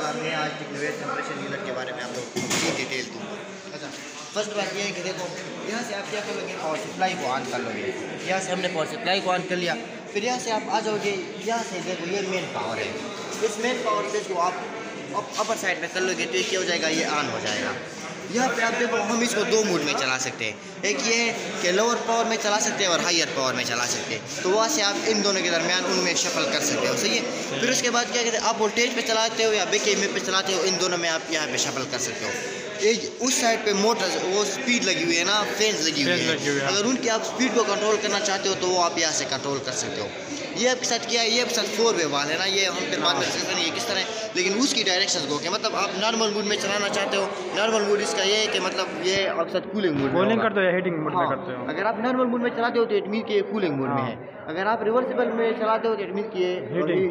सामने आज टेक्नोवेट temperature unit के बारे में आप लोग पूरी डिटेल दूँगा। अच्छा, फर्स्ट बात यह है कि देखो यहाँ से आप क्या करोगे, पावर सप्लाई को ऑन कर लोगे। यहाँ से हमने पावर सप्लाई को ऑन कर लिया, फिर यहाँ से आप आ जाओगे, यहाँ से देखो ये मेन पावर है। इस मेन पावर स्विच को आप अपर साइड में कर लोगे तो ये क्या हो जाएगा, ये ऑन हो जाएगा। यहाँ पे आप देखो हम इसको दो मोड में चला सकते हैं, एक ये है कि लोअर पावर में चला सकते हैं और हायर पावर में चला सकते हैं। तो वहाँ से आप इन दोनों के दरमियान उनमें शफल कर सकते हो, सही है। फिर उसके बाद क्या कहते हैं, आप वोल्टेज पे चलाते हो या BKM पे चलाते हो, इन दोनों में आप यहाँ पे शफल कर सकते हो। ये उस साइड पे मोटर वो स्पीड लगी हुई है ना, फैंस लगी हुई है, अगर उनकी आप स्पीड को कंट्रोल करना चाहते हो तो वो आप यहाँ से कंट्रोल कर सकते हो। ये आपके साथ क्या है, ये आपके साथ 4 वे वाल है ना, ये हम फिर बात कर सकते हैं ये किस तरह है, लेकिन उसकी डायरेक्शन को कि मतलब आप नॉर्मल मूड में चलाना चाहते हो, नॉर्मल मूड इसका ये है कि मतलब ये आपके साथ कूलिंग मूड में करते हो या हीटिंग मूड में करते हो। अगर आप नॉर्मल मूड में चलाते हो तो इट मीन कि ये कूलिंग मूड में है, अगर आप रिवर्सिबल में चलाते हो तो इट मीन कि ये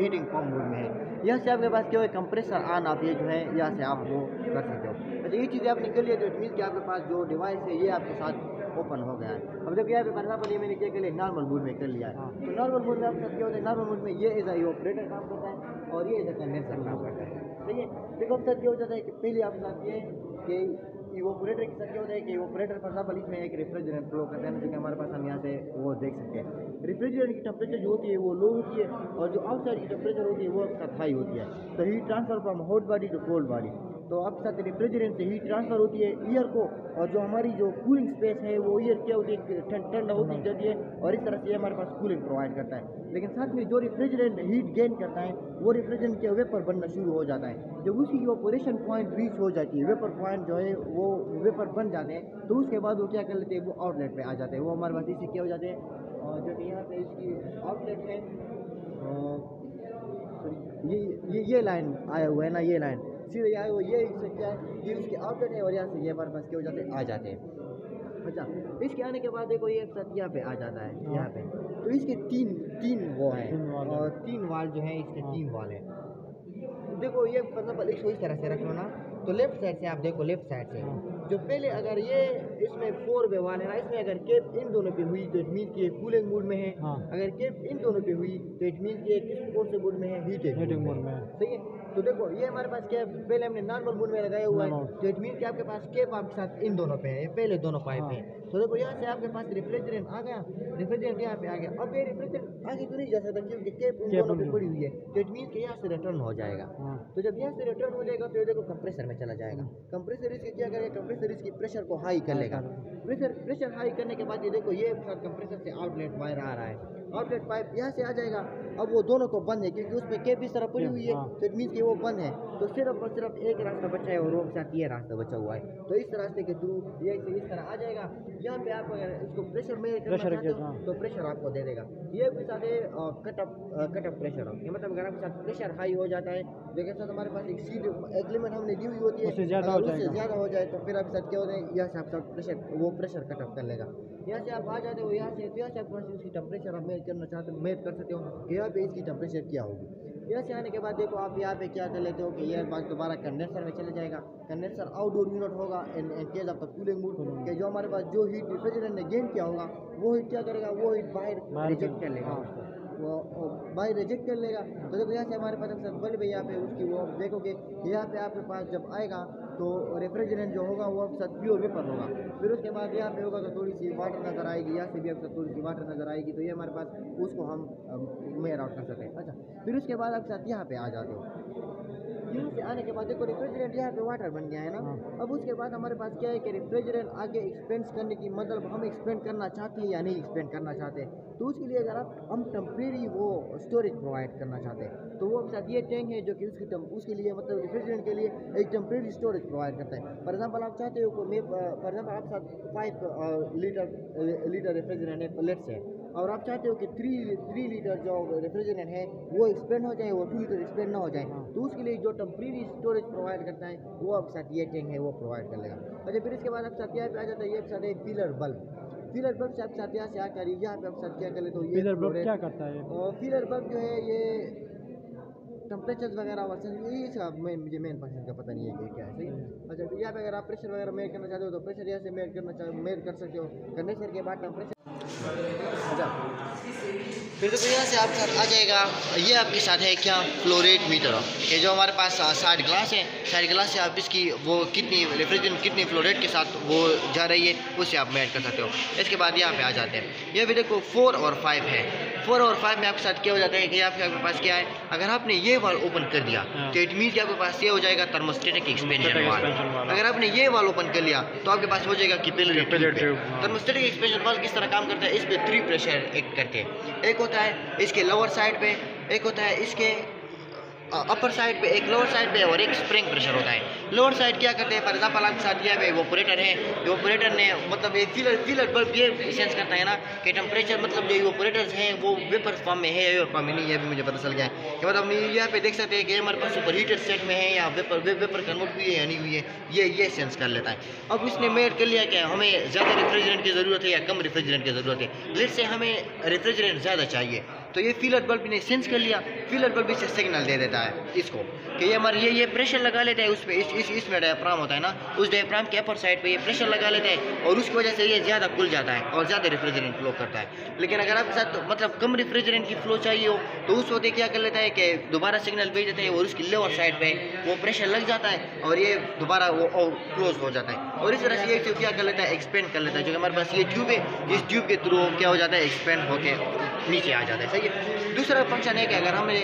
हीटिंग फॉर्म मूड में है। यहाँ से आपके पास क्या है, कंप्रेसर ऑन आप ये जो है यहाँ से आप वो कर सकते हो। अच्छा, ये चीज़ें आपने कर लिया तो इट मीन कि आपके पास जो डिवाइस है ये आपके साथ ओपन हो गया है। अब जब यहाँ पे फॉर ये मैंने क्या कर लिया, नॉर्मल मूड में कर लिया है। तो नॉर्मल मूड में आपके साथ क्या होता है, नॉर्मल मूड में ये एज आई ऑपरेटर काम करता है और ये एज अ कंडेंसर काम करता है, सही है। देखो आपके साथ क्या हो जाता है कि पहले आपके साथ ये कि इवोपरेटर के साथ क्या होता है कि इवोपरेटर फॉर एग्जाम्पल इसमें एक रेफ्रिजरेंट फ्लो करता है, जो कि हमारे पास हम यहाँ से वो देख सकते हैं। रेफ्रिजरेंट की टेम्परेचर जो होती है वो लो होती है और जो आउटसाइड की टेम्परेचर होती है वो आपके साथ हाई होती है। तो heat transfer from hot body to cold body, तो आपके साथ रेफ्रिजरेंट से हीट ट्रांसफर होती है ईयर को, और जो हमारी जो कूलिंग स्पेस है वो ईयर क्या होती है, ठंडा होती जाती है और इस तरह से हमारे पास कूलिंग प्रोवाइड करता है। लेकिन साथ में जो रेफ्रिजरेंट हीट गेन करता है वो रेफ्रिजरेंट के वेपर बनना शुरू हो जाता है। जब उसकी ऑपरेशन पॉइंट रीच हो जाती है, वेपर पॉइंट जो है वो वेपर बन जाते हैं, तो उसके बाद वो क्या कर लेते हैं, वो आउटलेट पे आ जाते हैं। वो हमारे पास इससे क्या हो जाते हैं, और जो कि यहाँ पे इसकी आउटलेट है, ये लाइन आया हुआ है ना, ये लाइन सीधे आया हुआ, ये इससे क्या है, ये उसके आउटलेट है और यहाँ से ये हमारे पास क्या हो जाते हैं, आ जाते हैं। अच्छा, इसके आने के बाद देखो ये एक साथ यहाँ पे आ जाता है, यहाँ पे तो इसके तीन वो हैं और 3 वाल जो है, इसके 3 वाल हैं। देखो ये मतलब इसको इस तरह से रख लो ना, तो लेफ्ट साइड से आप देखो, लेफ्ट साइड से जो पहले अगर ये इसमें 4 वे वाल है ना, इसमें अगर केप इन दोनों पे हुई तो इट मीन कि कूलिंग मूड में है, अगर केप इन दोनों पे हुई तो इट मीन कि किस कौन से मूड में है, हीटिंग मूड में, सही है। तो देखो ये हमारे पास केप पहले हमने नॉर्मल मूड में लगाया हुआ है, तो इट मीन कि आपके पास केप आपके साथ इन दोनों पे है, ये पहले दोनों पाइप है। तो देखो यहाँ से आपके पास रेफ्रिजरेंट आ गया, रेफ्रिजरेंट यहाँ पे आ गया। अब ये रेफ्रिजरेंट आगे तो नहीं जा सकता क्योंकि केप इन दोनों पे पड़ी हुई है, तो इट मीन कि यहाँ से रिटर्न हो जाएगा। तो जब यहाँ से रिटर्न हो जाएगा तो देखो कंप्रेसर में चला जाएगा। कंप्रेसर इसकी क्या करेगा, कंप्रेसर इसकी प्रेशर को हाई कर लेगा। प्रेशर हाई करने के बाद ये देखो ये कंप्रेसर से आउटलेट वायर आ रहा है, आउटलेट पाइप यहाँ से आ जाएगा। अब वो दोनों तो बंद है क्योंकि उसमें केप इस तरह पड़ी हुई है, तो इट मीन कि वो बंद है। तो सिर्फ और सिर्फ एक रास्ता बचा है और वो साथ ये रास्ता बचा हुआ है, तो इस रास्ते के थ्रू ये इस तरह आ जाएगा। यहाँ पे आप अगर इसको प्रेशर में करना चाहते हो तो प्रेशर आपको दे देगा। ये भी साथ कट अप प्रेशर, मतलब अगर आपके साथ प्रेशर हाई हो जाता है, जैसे साथ हमारे पास एक सीट एक लिमिट हमने दी हुई होती है, उससे ज़्यादा हो जाए तो फिर आपके साथ क्या होता है, यहाँ से आपका प्रेशर कट ऑफ कर लेगा। यहाँ से आप आ जाते हो, यहाँ से आपके पास इसकी टेम्परेचर आप मेज करना चाहते हो, मेज कर सकते हो यहाँ पे इसकी टेम्परेचर क्या होगी। यहाँ से आने के बाद देखो आप यहाँ पे क्या कर लेते हो कि ये बात दोबारा कंडेंसर में चले जाएगा। कंडेंसर आउटडोर यूनिट होगा in case of the cooling mood, कि जो हमारे पास जो हीट रेफ्रिजरेंट ने गेन किया होगा वो हीट क्या करेगा, वो हीट बाहर रिजेक्ट कर लेगा, वो बाहर रिजेक्ट कर लेगा। तो देखो यहाँ से हमारे पास बल्ब है यहाँ पे उसकी, वो देखोगे यहाँ पे आपके पास जब आएगा तो रेफ्रिजरेंट जो होगा वो आपके साथ प्योर वेपर होगा। फिर उसके बाद यहाँ पे होगा तो थोड़ी सी वाटर नज़र आएगी, यहाँ से भी आपके साथ थोड़ी सी वाटर नज़र आएगी, तो ये हमारे पास उसको हम मेयर आउट कर सकते हैं। अच्छा, फिर उसके बाद आपके साथ यहाँ पे आ जाते हो, यहाँ से आने के बाद देखो रेफ्रिजरेंट यहाँ पे वाटर बन गया है ना। अब उसके बाद हमारे पास क्या है कि रेफ्रिजरेंट आगे एक्सपेंड करने की, मतलब हम एक्सपेंड करना चाहते हैं या नहीं एक्सपेंड करना चाहते, तो उसके लिए अगर हम टेम्परेरी वो स्टोरेज प्रोवाइड करना चाहते हैं तो वो साथ ये टैंक है जो कि उसके लिए मतलब रेफ्रिजरेंट के लिए एक टेम्परेरी स्टोरेज प्रोवाइड करता है। फॉर एग्जांपल आप चाहते हो फॉर एग्जांपल आप साथ 5 लीटर रेफ्रिजरेंट है प्लेट से, और आप चाहते हो कि 3 लीटर जो रेफ्रिजरेंट है वो एक्सपेंड हो जाए, वो 2 लीटर एक्सपेंड ना हो जाए, तो उसके लिए जो टेम्परेरी स्टोरेज प्रोवाइड करता है वो आपके साथ ये टैंक है वो प्रोवाइड कर लेगा। अच्छा, फिर इसके बाद आपके साथ यहाँ पे आ जाता है, ये साथ एक फिलर बल्ब से आपके साथ यहाँ से आकर यहाँ पे आपके साथ क्या कर लेते हो, ये फिलर बल्ब क्या करता है, और फिलर बल्ब जो है ये टेम्परेचर वगैरह ये इसका मुझे मेन फंक्शन का पता नहीं है कि क्या है, सही है। अच्छा, तो यहाँ पे अगर आप प्रेशर वगैरह मेयर करना चाहते हो तो प्रेशर यहाँ से मेयर कर सकते हो, कंडेंसर के बाद टेम्परेचर। अच्छा, फिर देखो यहाँ से आपके साथ आ जाएगा, ये आपके साथ है क्या, फ्लोरेट मीटर। ये जो हमारे पास साइड ग्लास है, साइड ग्लास से आप इसकी वो कितनी रेफ्रिजरेंट कितनी फ्लोरेट के साथ वो जा रही है उससे आप मेजर कर सकते हो। इसके बाद यहाँ पे आ जाते हैं, ये भी देखो 4 और 5 है। 4 और 5 में आपके साथ क्या हो जाता है कि आपके पास क्या है, अगर आपने ये वाल ओपन कर दिया तो इट मीन कि आपके पास ये हो जाएगा थर्मोस्टेटिक एक्सपेंशन वाल। अगर आपने ये वाल ओपन कर लिया तो आपके पास हो जाएगा capillary tube. Thermostatic expansion valve किस तरह काम करता है, इस पे 3 प्रेशर एक्ट करते हैं। एक होता है इसके लोअर साइड पे, एक होता है इसके अपर साइड पे, एक लोअर साइड पे और एक स्प्रिंग प्रेशर होता है। लोअर साइड क्या करते हैं, फॉर एग्जांपल आपके साथ यह इवोपरेटर है, इवोपरेटर ने मतलब ये फीलर बल्ब ये सेंस करता है ना कि टेम्परेचर, मतलब जो इवोपरेटर्स हैं वो वेपर फॉर्म में है या फॉर्म में नहीं है, भी मुझे पता चल गया है कि मतलब यहाँ पे देख सकते हैं कि हमारे पास सुपर हीटर सेट में है या वेपर कन्वर्ट हुई है या नहीं हुई है, ये सेंस कर लेता है। अब इसने मेड कर लिया कि हमें ज़्यादा रेफ्रिजरेंट की ज़रूरत है या कम रेफ्रिजरेंट की ज़रूरत है। लेट से हमें रेफ्रिजरेंट ज़्यादा चाहिए तो ये फीलर बल्ब ने सेंस कर लिया, फीलर बल्ब इससे सिग्नल दे देता है इसको कि ये हमारे ये प्रेशर लगा लेता है उस पर, इसमें डायफ्राम होता है ना, उस डायफ्राम के अपर साइड पे ये प्रेशर लगा लेता है और उसकी वजह से ये ज़्यादा खुल जाता है और ज़्यादा रेफ्रिजरेंट फ्लो करता है। लेकिन अगर आपके साथ मतलब कम रेफ्रिजरेंट की फ्लो चाहिए हो तो उस वक्त क्या कर लेता है कि दोबारा सिग्नल भेज देता है और उसकी लोअर साइड पर वो प्रेशर लग जाता है और ये दोबारा वो क्लोज हो जाता है। और इस तरह से ये ट्यूब क्या कर लेता है, एक्सपेंड कर लेता है। जो हमारे पास ये ट्यूब है, इस ट्यूब के थ्रू क्या हो जाता है, एक्सपेंड होकर नीचे आ जाता है। सही है। दूसरा फंक्शन है कि अगर हमने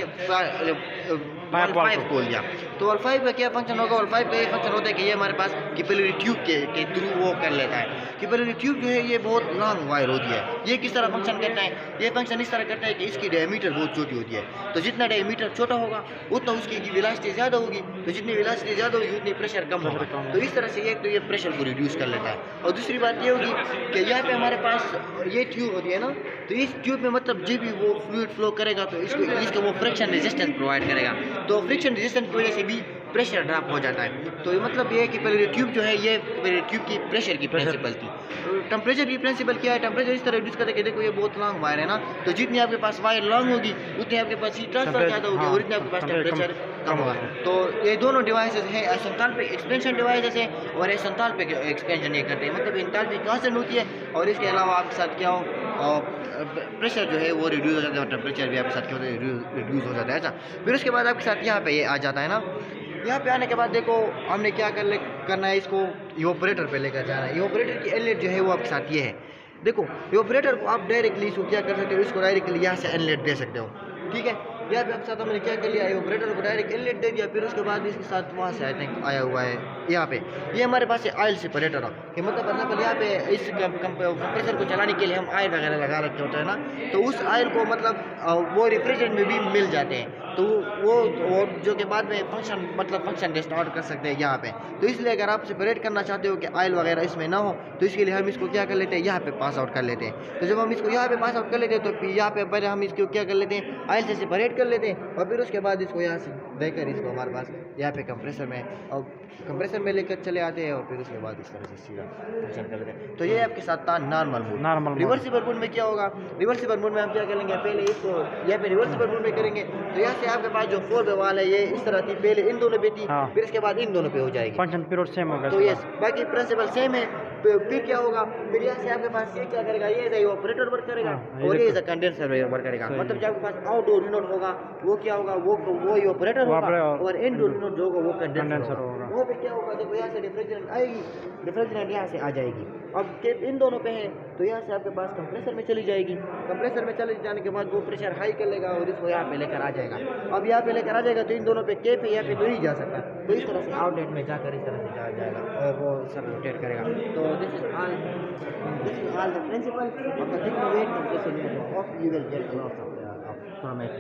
5 खोल दिया तो और 5 का क्या फंक्शन होगा, और 5 का ये फंक्शन होता है कि ये हमारे पास कैपिलरी ट्यूब के थ्रू वो कर लेता है। कैपिलरी ट्यूब जो है ये बहुत लॉन्ग वायर होती है। ये किस तरह फंक्शन करता है, ये फंक्शन इस तरह करता है कि इसकी डायमीटर बहुत छोटी होती है, तो जितना डायमीटर छोटा होगा उतना उसकी वेलोसिटी ज़्यादा होगी, तो जितनी वेलोसिटी ज़्यादा होगी उतनी प्रेशर कम होगा। तो इस तरह से एक तो ये प्रेशर को रिड्यूस कर लेता है। और दूसरी बात ये होगी कि यहाँ पे हमारे पास ये ट्यूब होती है ना, तो इस ट्यूब में मतलब जब भी वो फ्लूइड फ्लो करेगा तो इसको वो फ्रिक्शन रेजिस्टेंस प्रोवाइड करेगा, तो फ्रिक्शन रेजिस्टेंस की वजह से भी प्रेशर ड्रॉप हो जाता है। तो ये मतलब ये है कि पहले ट्यूब जो है ये ट्यूब की प्रेशर की प्रिंसिपल थी। तो टेम्परेचर की प्रिंसिपल क्या है, टेम्परेचर इस तरह रिड्यूस करते हैं कि देखो ये बहुत लॉन्ग वायर है ना, तो जितनी आपके पास वायर लॉन्ग होगी उतनी आपके पास हीट ट्रांसफर ज़्यादा होगी और इतने आपके पास टेम्परेचर कम होगा। तो ये दोनों डिवाइसेस हैं, एसिम्पटोटिक एक्सपेंशन डिवाइसेस है और एसिम्पटोटिक एक्सपेंशन ये करते हैं, मतलब एंथैल्पी कांस्टेंट होती है और इसके अलावा आपके साथ क्या हो प्रेशर जो है वो रिड्यूस हो जाता है और टेम्परेचर भी आपके साथ क्या होता है, रिड्यूस हो जाता है। ऐसा फिर उसके बाद आपके साथ यहाँ पे ये आ जाता है ना, यहाँ पे आने के बाद देखो हमने क्या करना है, इसको इवोपरेटर पे लेकर जाना है। इवोपरेटर की इनलेट जो है वो आपके साथ ये है। देखो इवोपरेटर को आप डायरेक्टली इसको क्या कर सकते हो, इसको डायरेक्टली यहाँ से इनलेट दे सकते हो, ठीक है। यहाँ पे आपके साथ हमने क्या कर लिया, इवोपरेटर को डायरेक्ट इनलेट दे दिया। फिर उसके बाद इसके साथ वहाँ से आई थिंक आया हुआ है यहाँ पे, ये हमारे पास है ऑयल सेपरेटर कि मतलब एग्जाम्पल यहाँ पे इस कंप्रेसर को चलाने के लिए हम ऑयल वगैरह लगा रखे होते हैं ना, तो उस ऑयल को मतलब वो रेफ्रिजरेंट में भी मिल जाते हैं, तो वो जो के बाद में फंक्शन स्टार्ट कर सकते हैं यहाँ पे। तो इसलिए अगर आप सेपरेट करना चाहते हो कि ऑयल वगैरह इसमें ना हो तो इसके लिए हम इसको क्या कर लेते हैं, यहाँ पे पास आउट कर लेते हैं। तो जब हम इसको यहाँ पे पास आउट कर लेते हैं तो फिर यहाँ पे पहले हम इसको क्या कर लेते हैं, ऑयल से सेपरेट कर लेते हैं और फिर उसके बाद इसको यहाँ से देकर इसको हमारे पास यहाँ पे कंप्रेसर में और कंप्रेसर में लेकर चले आते हैं और फिर उसके बाद इस तरह से सीधा फंक्शन कर लेते हैं। तो ये आपके साथ था नॉर्मल मोड। रिवर्सिबल मोड में क्या होगा, रिवर्सिबल मोड में हम क्या करेंगे, पहले इसको यहाँ पे रिवर्सिबल मोड में करेंगे तो यहाँ से आपके पास जो 4 वे वाल है ये इस तरह थी, पहले इन दोनों पे थी, फिर इसके बाद इन दोनों पे हो जाएगी, फंक्शन पीरियड सेम होगा। तो यस बाकी प्रिंसिपल सेम है। फिर क्या होगा, फिर यहाँ से आपके पास ये क्या करेगा, ये ऑपरेटर वर्क करेगा और ये कंडेंसर वर्क करेगा। मतलब जब आपके पास आउटडोर यूनिट होगा वो क्या होगा, वो ऑपरेटर होगा और इनडोर यूनिट जो होगा वो कंडेंसर होगा। वो पे क्या होगा, देखो यहाँ से रेफ्रिजरेंट आएगी, रेफ्रिजरेंट यहाँ से आ जाएगी। अब केप इन दोनों पे है तो यहाँ से आपके पास कंप्रेसर में चली जाएगी, कंप्रेसर में चले जाने के बाद वो प्रेशर हाई कर लेगा और इसको यहाँ पे लेकर आ जाएगा। अब यहाँ पे लेकर आ जाएगा तो इन दोनों पे केप है, यहाँ पे तो नहीं जा सकता, तो इस तरह से आउटलेट में जाकर इस तरह से जाएगा और वो सब रोटेट करेगा। तो this is all the principle of the thick wet compressor unit of, you will get a lot of from it.